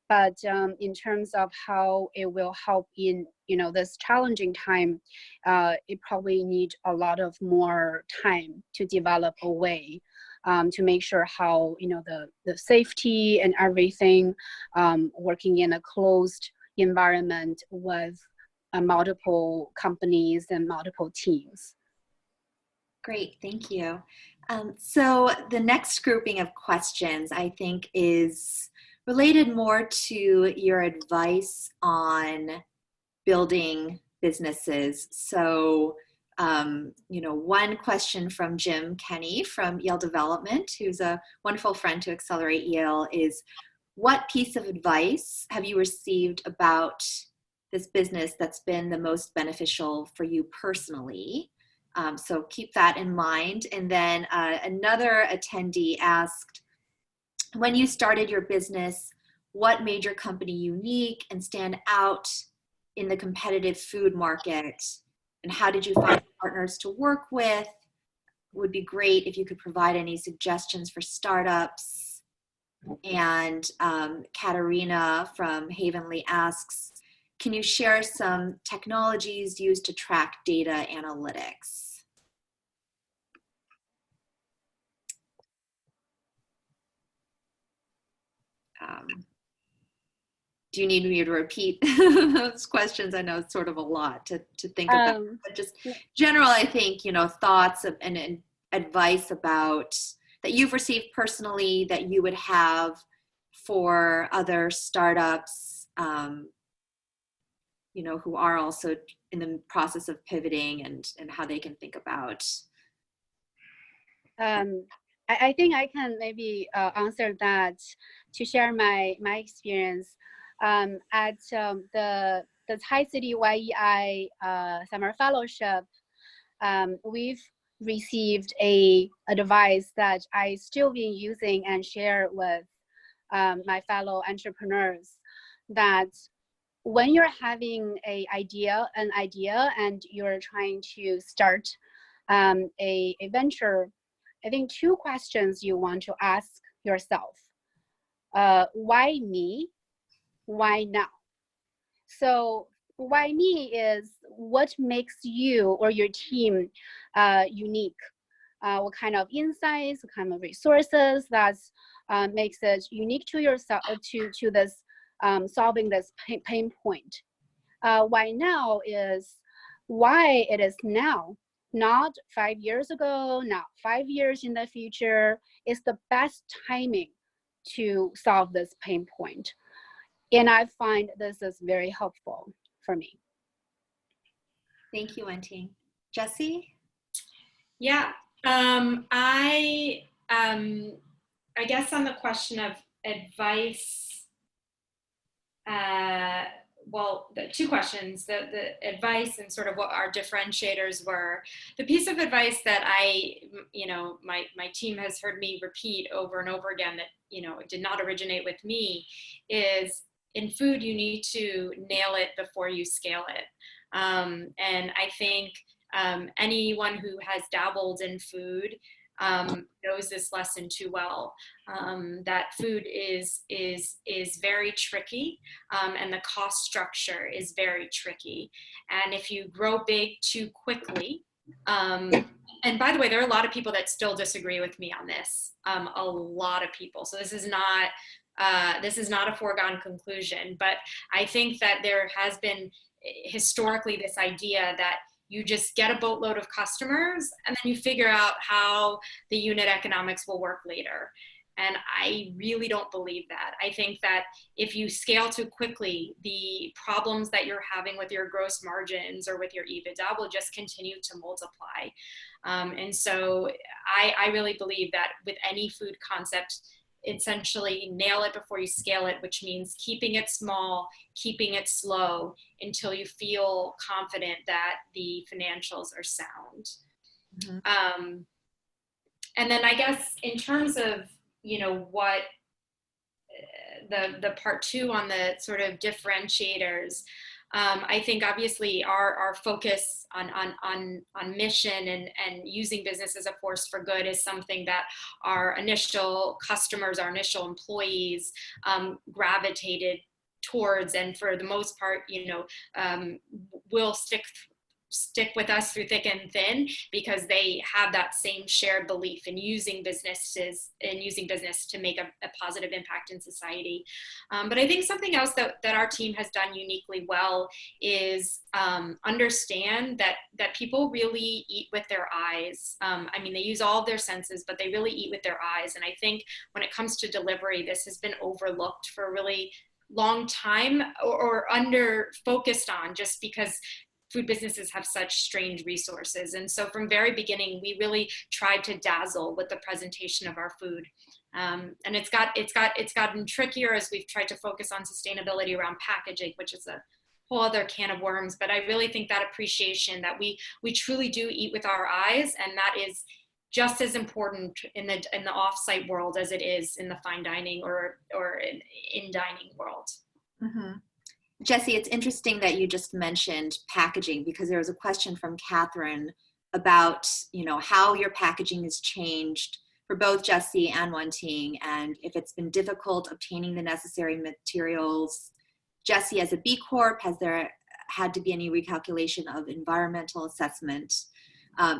But in terms of how it will help in this challenging time, it probably needs a lot of more time to develop a way to make sure how the safety and everything, working in a closed environment with multiple companies and multiple teams. Great, thank you. So the next grouping of questions I think is related more to your advice on building businesses. So One question from Jim Kenny from Yale Development, who's a wonderful friend to Accelerate Yale, is what piece of advice have you received about this business that's been the most beneficial for you personally? So keep that in mind. And then another attendee asked, when you started your business, what made your company unique and stand out in the competitive food market? And how did you find partners to work with? It would be great if you could provide any suggestions for startups. And Katerina from Havenly asks, can you share some technologies used to track data analytics? Do you need me to repeat those questions? I know it's sort of a lot to think about, but just general, I think, thoughts and advice about that you've received personally that you would have for other startups, who are also in the process of pivoting and how they can think about. I think I can maybe answer that to share my experience. At the Thai City YEI Summer Fellowship, we've received a device that I still been using and share with my fellow entrepreneurs, that when you're having an idea and you're trying to start a venture, I think 2 questions you want to ask yourself. Why me? Why now? So why me is what makes you or your team unique? What kind of insights, what kind of resources that makes it unique to yourself, to this solving this pain point. Why now is why it is now, not 5 years ago, not 5 years in the future. It's the best timing to solve this pain point. And I find this is very helpful for me. Thank you, Wendy. Jessie? Yeah, I guess on the question of advice, well, the 2 questions, the advice and sort of what our differentiators were. The piece of advice that my team has heard me repeat over and over again that, it did not originate with me is, in food, you need to nail it before you scale it. And I think anyone who has dabbled in food knows this lesson too well, that food is very tricky, and the cost structure is very tricky. And if you grow big too quickly, and by the way, there are a lot of people that still disagree with me on this, a lot of people. So this is not a foregone conclusion, but I think that there has been historically this idea that you just get a boatload of customers and then you figure out how the unit economics will work later. And I really don't believe that. I think that if you scale too quickly, the problems that you're having with your gross margins or with your EBITDA will just continue to multiply. And so I really believe that with any food concept, essentially nail it before you scale it, which means keeping it small, keeping it slow until you feel confident that the financials are sound. Mm-hmm. And then I guess in terms of, what the part 2 on the sort of differentiators, I think obviously our focus on mission and using business as a force for good is something that our initial customers, our initial employees gravitated towards, and for the most part, will stick with us through thick and thin because they have that same shared belief in using business to make a positive impact in society. But I think something else that our team has done uniquely well is understand that people really eat with their eyes. They use all of their senses, but they really eat with their eyes. And I think when it comes to delivery, this has been overlooked for a really long time or under focused on, just because food businesses have such strange resources. And so from very beginning, we really tried to dazzle with the presentation of our food. And it's gotten trickier as we've tried to focus on sustainability around packaging, which is a whole other can of worms. But I really think that appreciation that we truly do eat with our eyes, and that is just as important in the off-site world as it is in the fine dining or in dining world. Mm-hmm. Jessie, it's interesting that you just mentioned packaging, because there was a question from Catherine about, how your packaging has changed for both Jessie and Wenting, and if it's been difficult obtaining the necessary materials. Jessie, as a B Corp, has there had to be any recalculation of environmental assessment?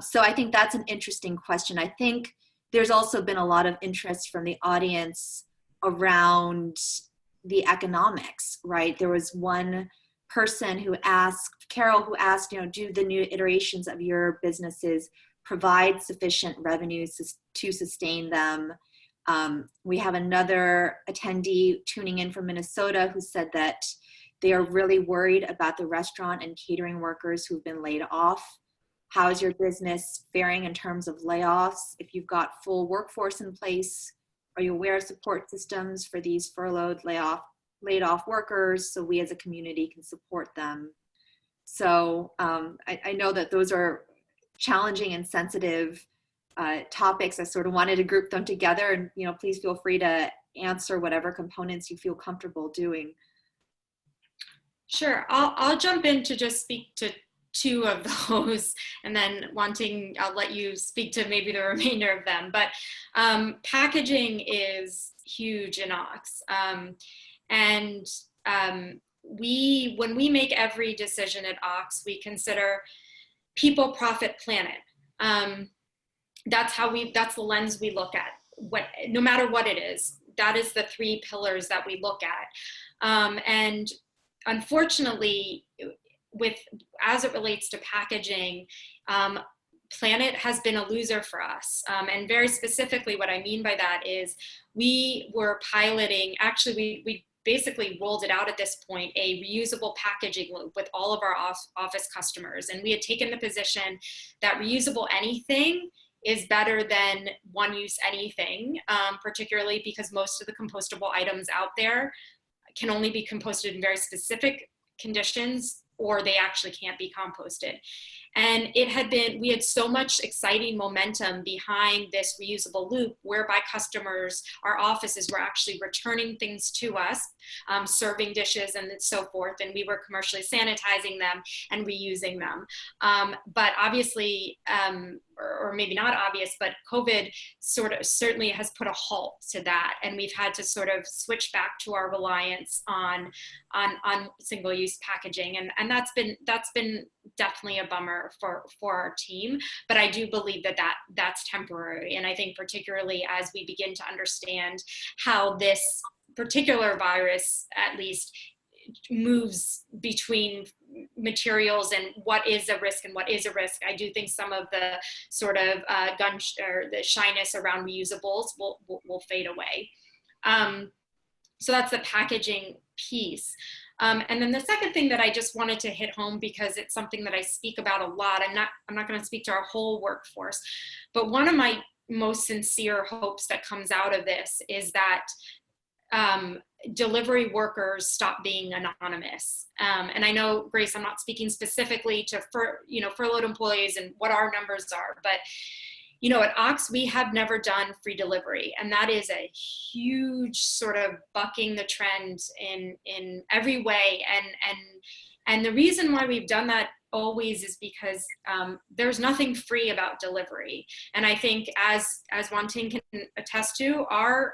So I think that's an interesting question. I think there's also been a lot of interest from the audience around the economics, right? There was one person who asked, Carol, who asked, do the new iterations of your businesses provide sufficient revenues to sustain them? We have another attendee tuning in from Minnesota who said that they are really worried about the restaurant and catering workers who've been laid off. How is your business faring in terms of layoffs? If you've got full workforce in place, are you aware of support systems for these furloughed, laid off workers so we as a community can support them? So I know that those are challenging and sensitive topics. I sort of wanted to group them together, and please feel free to answer whatever components you feel comfortable doing. Sure, I'll jump in to just speak to two of those, and then Wenting, I'll let you speak to maybe the remainder of them. But packaging is huge in Ox, and when we make every decision at Ox, we consider people, profit, planet. That's the lens we look at. No matter what it is, that is the three pillars that we look at. And unfortunately, as it relates to packaging, planet has been a loser for us. And very specifically, what I mean by that is we were piloting, actually we basically rolled it out at this point, a reusable packaging loop with all of our office customers. And we had taken the position that reusable anything is better than one-use anything, particularly because most of the compostable items out there can only be composted in very specific conditions, or they actually can't be composted. And we had so much exciting momentum behind this reusable loop, whereby customers, our offices were actually returning things to us, serving dishes and so forth, and we were commercially sanitizing them and reusing them. But obviously, or maybe not obvious, but COVID certainly has put a halt to that, and we've had to sort of switch back to our reliance on single-use packaging, and that's been definitely a bummer for our team. But I do believe that's temporary, and I think particularly as we begin to understand how this particular virus, at least, moves between materials and what is a risk and what is a risk, I do think some of the sort of the shyness around reusables will fade away. So that's the packaging piece. And then the second thing that I just wanted to hit home, because it's something that I speak about a lot, I'm not going to speak to our whole workforce, but one of my most sincere hopes that comes out of this is that delivery workers stop being anonymous. And I know, Grace, I'm not speaking specifically to furloughed employees and what our numbers are, but at Ox, we have never done free delivery, and that is a huge sort of bucking the trend in every way. And the reason why we've done that always is because there's nothing free about delivery. And I think as Wenting can attest to, our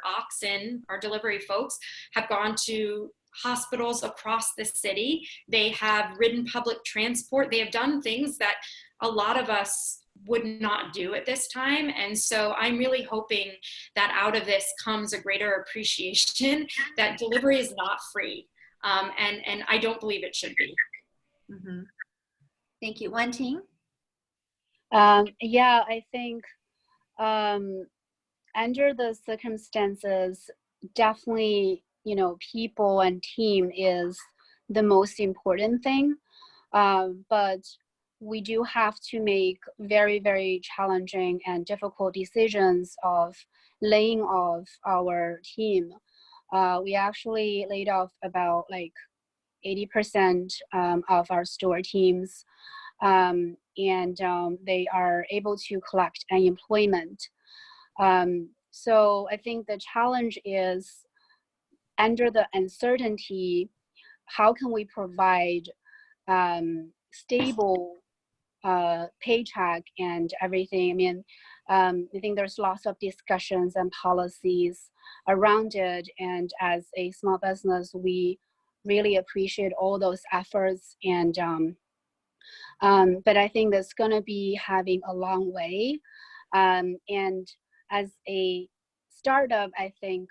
delivery folks have gone to hospitals across the city. They have ridden public transport. They have done things that a lot of us would not do at this time. And so I'm really hoping that out of this comes a greater appreciation that delivery is not free. And I don't believe it should be. Mm-hmm. Thank you. Wenting? Yeah, I think under the circumstances, definitely, people and team is the most important thing. But we do have to make very, very challenging and difficult decisions of laying off our team. We actually laid off about like 80% of our store teams, and they are able to collect unemployment. So I think the challenge is, under the uncertainty, how can we provide stable paycheck and everything? I mean, I think there's lots of discussions and policies around it, and as a small business, we really appreciate all those efforts. And but I think that's going to be having a long way. And as a startup, I think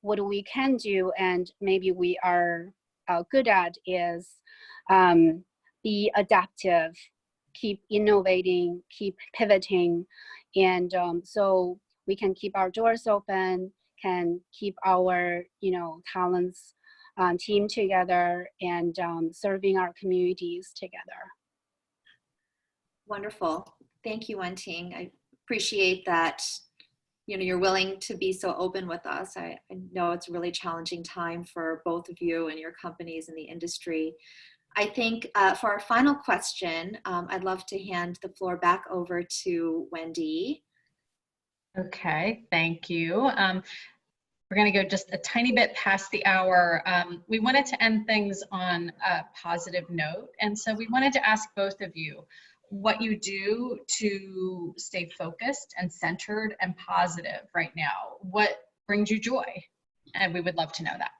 what we can do, and maybe we are good at, is be adaptive, keep innovating, keep pivoting, and so we can keep our doors open, can keep our talents team together, and serving our communities together. Wonderful. Thank you, Wenting. I appreciate that you're willing to be so open with us. I know it's a really challenging time for both of you and your companies in the industry. I think for our final question, I'd love to hand the floor back over to Wendy. Okay, thank you. We're going to go just a tiny bit past the hour. We wanted to end things on a positive note, and so we wanted to ask both of you what you do to stay focused and centered and positive right now. What brings you joy? And we would love to know that.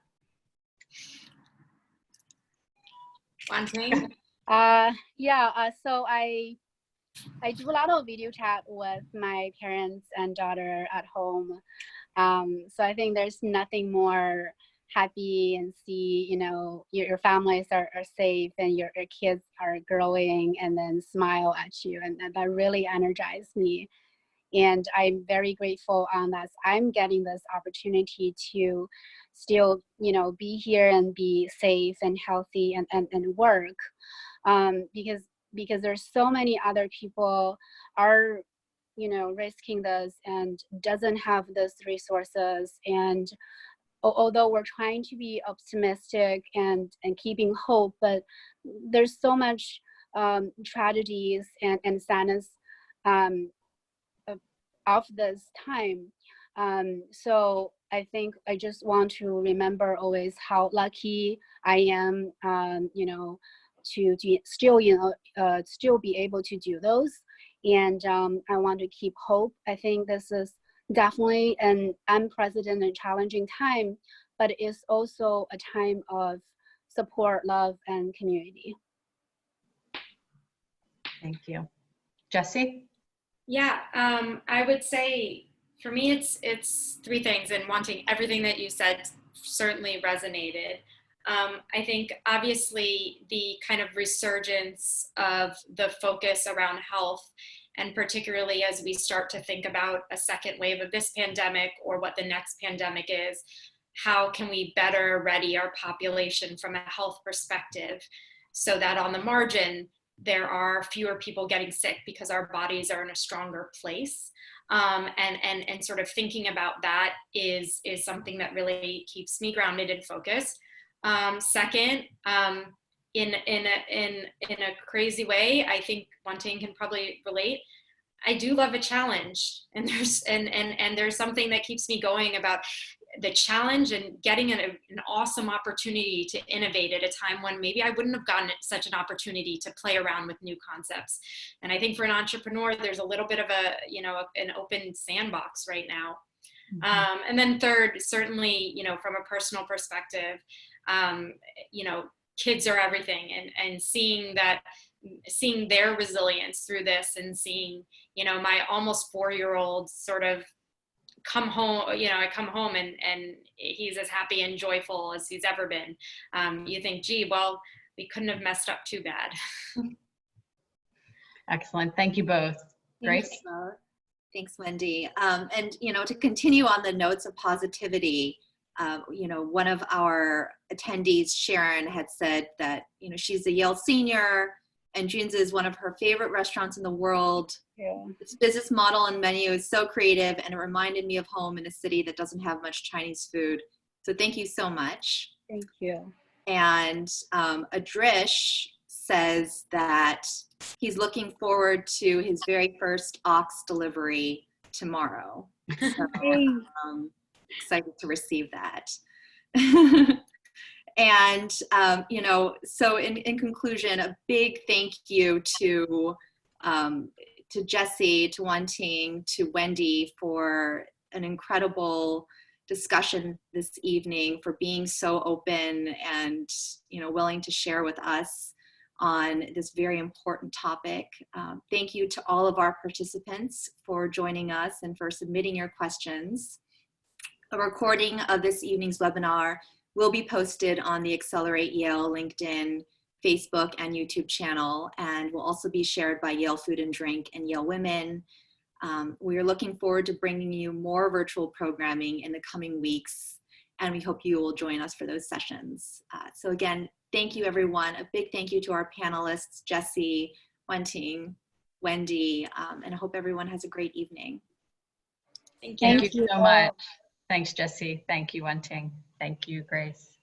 Wenting? So I do a lot of video chat with my parents and daughter at home. So I think there's nothing more happy and see, your families are safe and your kids are growing and then smile at you. And that really energized me. And I'm very grateful that I'm getting this opportunity to still, be here and be safe and healthy and work. Because there's so many other people are, risking this and doesn't have these resources. And although we're trying to be optimistic and keeping hope, but there's so much tragedies and sadness of this time. So I think I just want to remember always how lucky I am, to still be able to do those. And I want to keep hope. I think this is definitely an unprecedented and challenging time, but it's also a time of support, love, and community. Thank you. Jessie? Yeah, I would say for me, it's three things, and wanting everything that you said certainly resonated. I think obviously the kind of resurgence of the focus around health, and particularly as we start to think about a second wave of this pandemic or what the next pandemic is, how can we better ready our population from a health perspective so that on the margin, there are fewer people getting sick because our bodies are in a stronger place. And sort of thinking about that is something that really keeps me grounded and focused. Second, in a crazy way, I think Wenting can probably relate. I do love a challenge, and there's something that keeps me going about the challenge and getting an awesome opportunity to innovate at a time when maybe I wouldn't have gotten such an opportunity to play around with new concepts. And I think for an entrepreneur, there's a little bit of an open sandbox right now. Mm-hmm. And then third, certainly, from a personal perspective, kids are everything, and seeing their resilience through this, and seeing, my almost 4-year-old sort of come home, I come home and he's as happy and joyful as he's ever been. You think, gee, well, we couldn't have messed up too bad. Excellent. Thank you both. Grace? Thanks, Wendy. And, to continue on the notes of positivity, one of our attendees, Sharon, had said that, she's a Yale senior. and junzi is one of her favorite restaurants in the world. Yeah. Its business model and menu is so creative, and it reminded me of home in a city that doesn't have much Chinese food. So thank you so much. Thank you. And Adrish says that he's looking forward to his very first ox delivery tomorrow. So excited to receive that. And, you know, so in conclusion, a big thank you to Jessie, to Wanting, to Wendy for an incredible discussion this evening, for being so open and, you know, willing to share with us on this very important topic. Thank you to all of our participants for joining us and for submitting your questions. A recording of this evening's webinar will be posted on the Accelerate Yale LinkedIn, Facebook, and YouTube channel, and will also be shared by Yale Food and Drink and Yale Women. We are looking forward to bringing you more virtual programming in the coming weeks, and we hope you will join us for those sessions. So again, thank you everyone. A big thank you to our panelists, Jessie, Wanting, Wendy, and I hope everyone has a great evening. Thank you so much. Thanks, Jessie. Thank you, Wanting. Thank you, Grace.